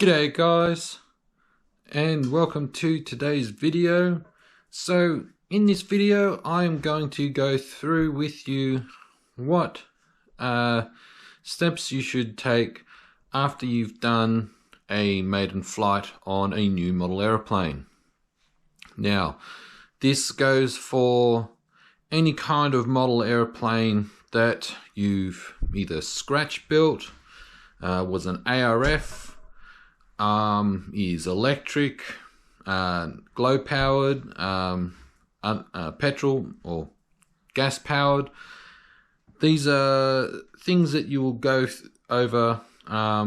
G'day guys, and welcome to today's video. So in this video I am going to go through with you what steps you should take after you've done a maiden flight on a new model aeroplane. Now this goes for any kind of model aeroplane that you've either scratch built, was an ARF, is electric, glow powered, petrol or gas powered. These are things that you will go over a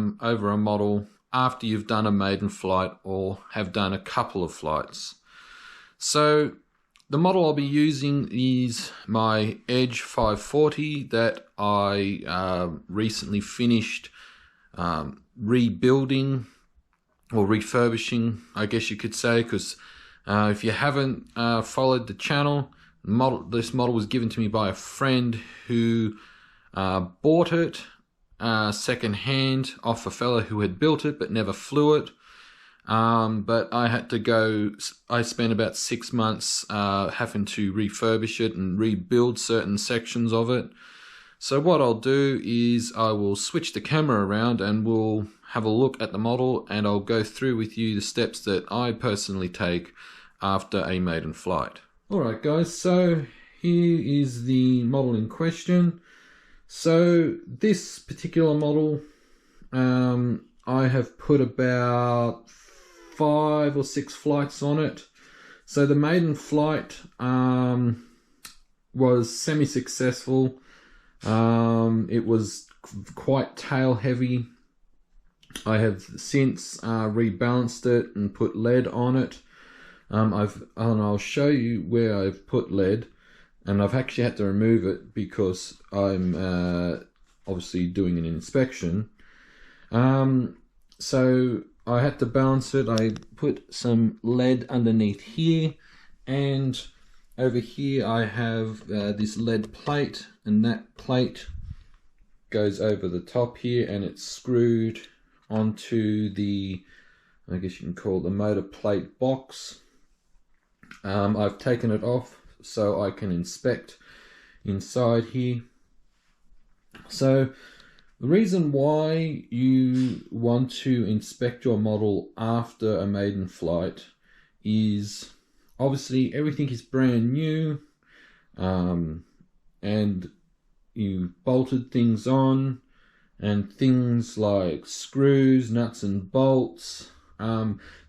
model after you've done a maiden flight or have done a couple of flights. So the model I'll be using is my Edge 540 that I recently finished rebuilding or refurbishing, I guess you could say, because if you haven't followed the channel, this model was given to me by a friend who bought it second hand off a fella who had built it but never flew it. But I spent about 6 months having to refurbish it and rebuild certain sections of it. So what I'll do is I will switch the camera around and we'll have a look at the model, and I'll go through with you the steps that I personally take after a maiden flight. Alright guys, so here is the model in question. So this particular model, I have put about 5 or 6 flights on it. So the maiden flight was semi-successful. It was quite tail heavy. I have since rebalanced it and put lead on it. I'll show you where I've put lead, and I've actually had to remove it because I'm obviously doing an inspection. So I had to balance it. I put some lead underneath here, and over here I have this lead plate, and that plate goes over the top here, and it's screwed onto the, I guess you can call it the motor plate box. I've taken it off so I can inspect inside here. So the reason why you want to inspect your model after a maiden flight is obviously everything is brand new, and you bolted things on, and things like screws, nuts and bolts,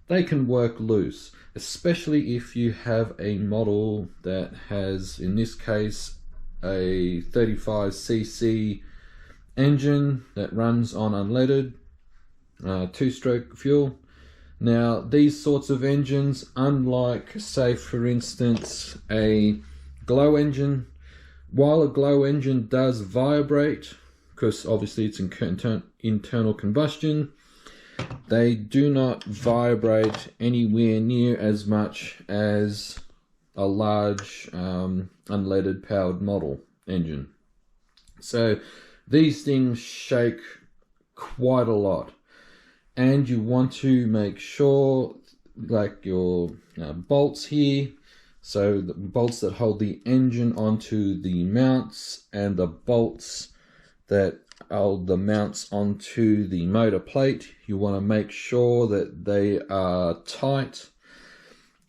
they can work loose, especially if you have a model that has, in this case, a 35cc engine that runs on unleaded 2-stroke fuel. Now these sorts of engines, unlike, say for instance, a glow engine, while a glow engine does vibrate, because obviously it's internal combustion, they do not vibrate anywhere near as much as a large unleaded powered model engine. So these things shake quite a lot, and you want to make sure, like your bolts here, so the bolts that hold the engine onto the mounts and the bolts that hold the mounts onto the motor plate, you want to make sure that they are tight,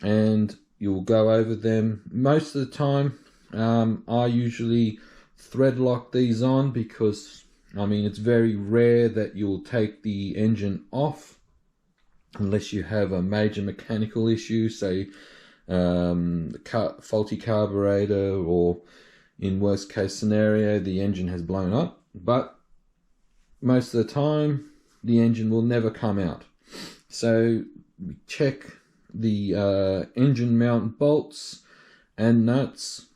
and you'll go over them. Most of the time I usually thread lock these on, because I mean it's very rare that you'll take the engine off unless you have a major mechanical issue, say faulty carburetor, or in worst case scenario the engine has blown up. But most of the time the engine will never come out. So check the engine mount bolts and nuts.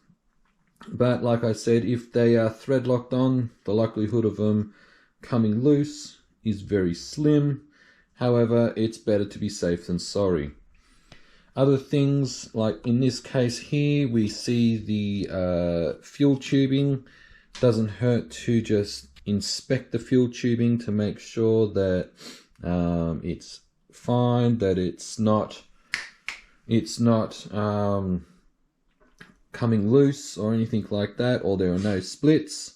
But like I said, if they are thread locked on, the likelihood of them coming loose is very slim. However, it's better to be safe than sorry. Other things, like in this case here, we see the fuel tubing. Doesn't hurt to just inspect the fuel tubing to make sure that It's fine that it's not coming loose or anything like that, or there are no splits.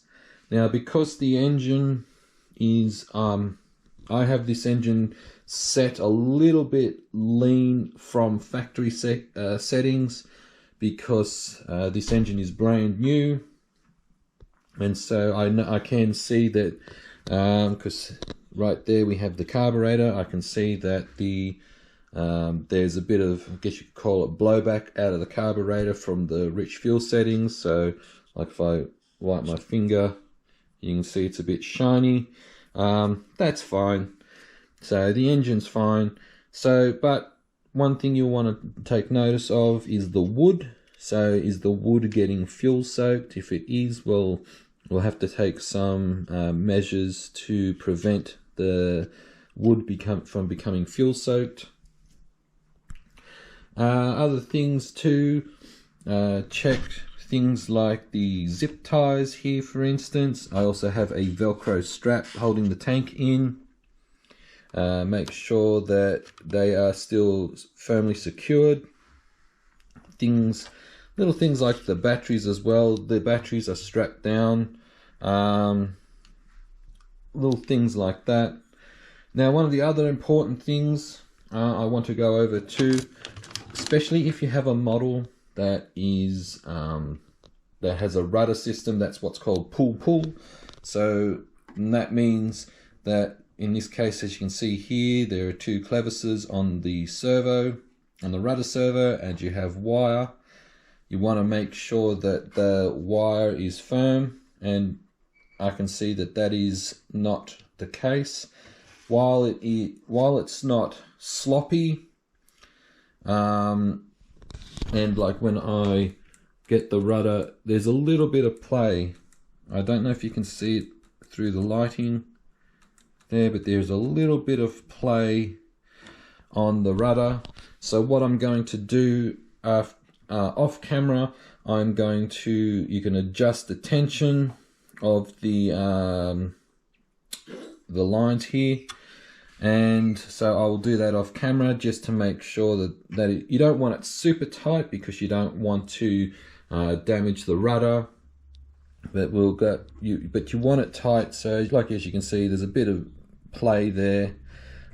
Now, because the engine is I have this engine set a little bit lean from factory settings, because this engine is brand new, and so I can see that, because right there we have the carburetor, I can see that the there's a bit of, I guess you could call it, blowback out of the carburetor from the rich fuel settings. So like if I wipe my finger, you can see it's a bit shiny. That's fine. So the engine's fine. So, but one thing you'll want to take notice of is the wood. So is the wood getting fuel soaked? If it is, well, we'll have to take some measures to prevent the wood from becoming fuel soaked. Other things too, check things like the zip ties here, for instance. I also have a Velcro strap holding the tank in. Make sure that they are still firmly secured. Little things like the batteries as well. The batteries are strapped down. Little things like that. Now, one of the other important things I want to go over too, especially if you have a model that is that has a rudder system, that's what's called pull-pull. So that means that in this case, as you can see here, there are two clevises on the servo, on the rudder servo, and you have wire. You want to make sure that the wire is firm, and I can see that that is not the case. While it's not sloppy, and like when I get the rudder, there's a little bit of play. I don't know if you can see it through the lighting there, but there's a little bit of play on the rudder. So what I'm going to do off camera, you can adjust the tension of the lines here, and so I will do that off camera just to make sure that you don't want it super tight, because you don't want to damage the rudder, but you want it tight. So like, as you can see, there's a bit of play there.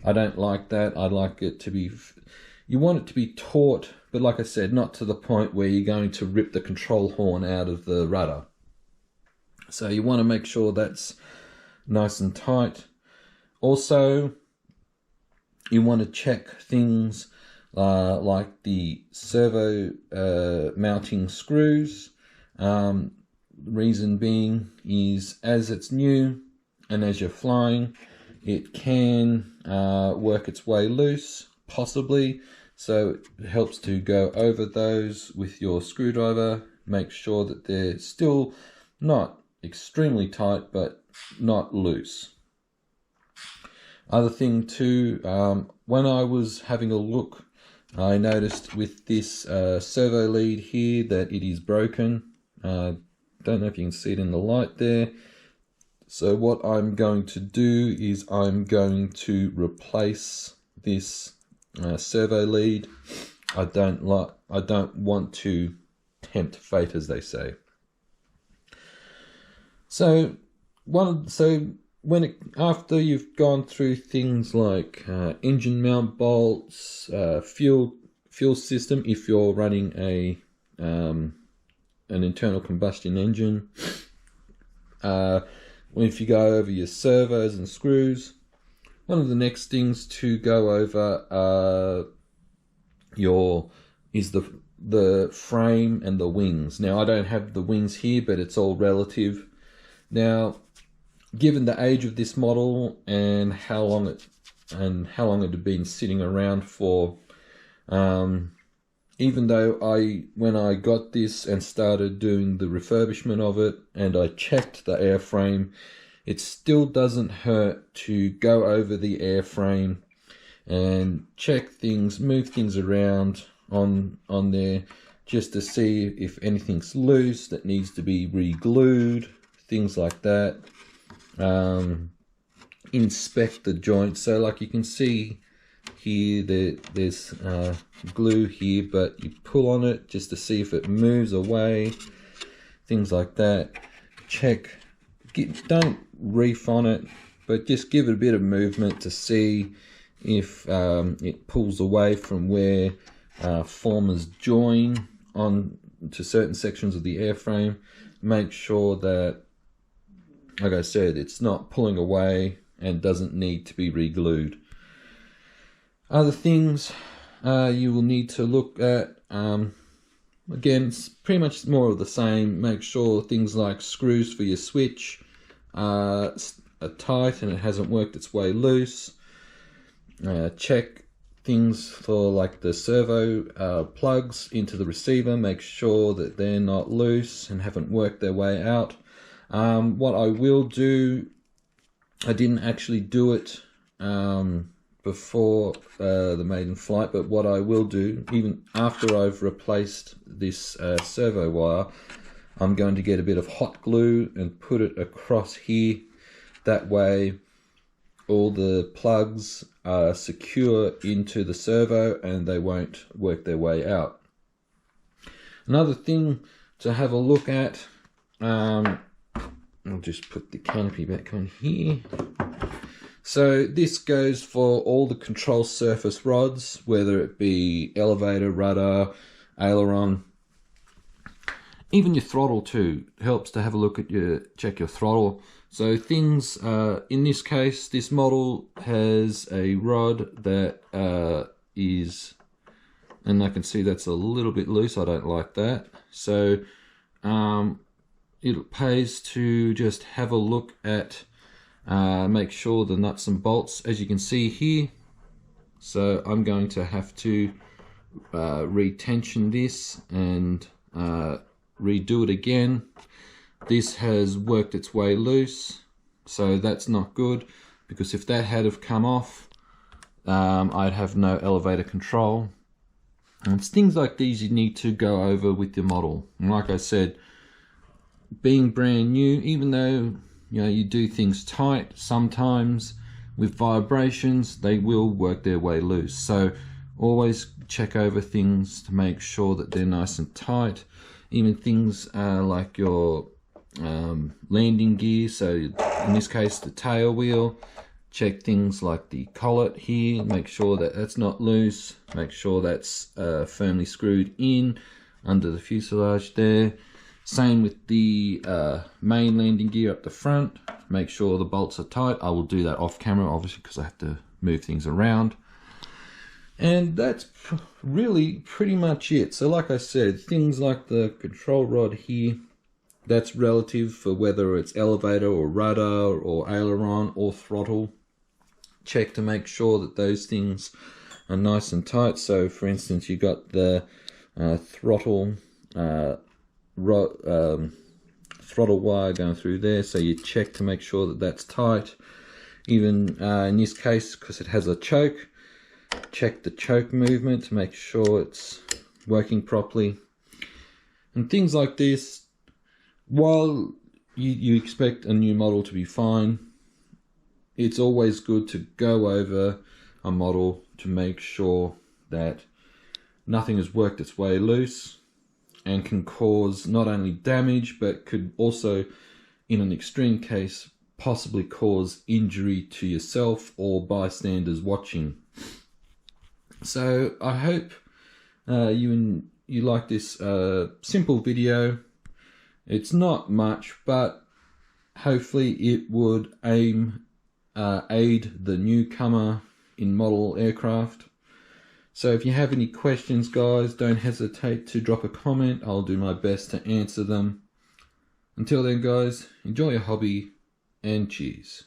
I don't like that. I like it to be, you want it to be taut, but like I said, not to the point where you're going to rip the control horn out of the rudder. So you want to make sure that's nice and tight. Also, you want to check things like the servo mounting screws. Reason being is, as it's new and as you're flying, it can work its way loose, possibly. So it helps to go over those with your screwdriver. Make sure that they're still not extremely tight, but not loose. Other thing too, when I was having a look, I noticed with this servo lead here that it is broken. Don't know if you can see it in the light there. So what I'm going to do is I'm going to replace this servo lead. I don't want to tempt fate, as they say. So after you've gone through things like engine mount bolts, fuel system, if you're running an internal combustion engine, if you go over your servos and screws, one of the next things to go over is the frame and the wings. Now, I don't have the wings here, but it's all relative. Now, given the age of this model and how long it had been sitting around for, even though when I got this and started doing the refurbishment of it and I checked the airframe, it still doesn't hurt to go over the airframe and check things, move things around on there, just to see if anything's loose that needs to be re-glued, things like that. inspect the joint. So like you can see here, there's glue here, but you pull on it just to see if it moves away, things like that. Check, don't reef on it, but just give it a bit of movement to see if it pulls away from where formers join on to certain sections of the airframe. Make sure that, like I said, it's not pulling away and doesn't need to be re-glued. Other things you will need to look at, again, it's pretty much more of the same. Make sure things like screws for your switch are tight and it hasn't worked its way loose. Check things for like the servo plugs into the receiver. Make sure that they're not loose and haven't worked their way out. What I will do, I didn't actually do it before the maiden flight, but what I will do, even after I've replaced this servo wire, I'm going to get a bit of hot glue and put it across here. That way all the plugs are secure into the servo and they won't work their way out. Another thing to have a look at, I'll just put the canopy back on here. So this goes for all the control surface rods, whether it be elevator, rudder, aileron, even your throttle too. Helps to have a look at check your throttle. So things, in this case, this model has a rod that is, and I can see that's a little bit loose. I don't like that. So it pays to just have a look at, make sure the nuts and bolts, as you can see here. So I'm going to have to retension this and redo it again. This has worked its way loose, so that's not good, because if that had have come off, I'd have no elevator control. And it's things like these you need to go over with your model. And like I said, being brand new, even though you do things tight, sometimes with vibrations they will work their way loose. So always check over things to make sure that they're nice and tight. Even things like your landing gear, so in this case the tail wheel, check things like the collet here, make sure that that's not loose, make sure that's firmly screwed in under the fuselage there. Same with the main landing gear up the front, make sure the bolts are tight. I will do that off camera obviously because I have to move things around. And that's really pretty much it. So like I said, things like the control rod here, that's relative for whether it's elevator or rudder or aileron or throttle. Check to make sure that those things are nice and tight. So for instance, you got the throttle throttle wire going through there, so you check to make sure that that's tight. Even in this case, because it has a choke, check the choke movement to make sure it's working properly. And things like this, while you expect a new model to be fine, it's always good to go over a model to make sure that nothing has worked its way loose and can cause not only damage, but could also, in an extreme case, possibly cause injury to yourself or bystanders watching. So I hope you like this simple video. It's not much, but hopefully it would aid the newcomer in model aircraft. So if you have any questions, guys, don't hesitate to drop a comment. I'll do my best to answer them. Until then, guys, enjoy your hobby and cheers.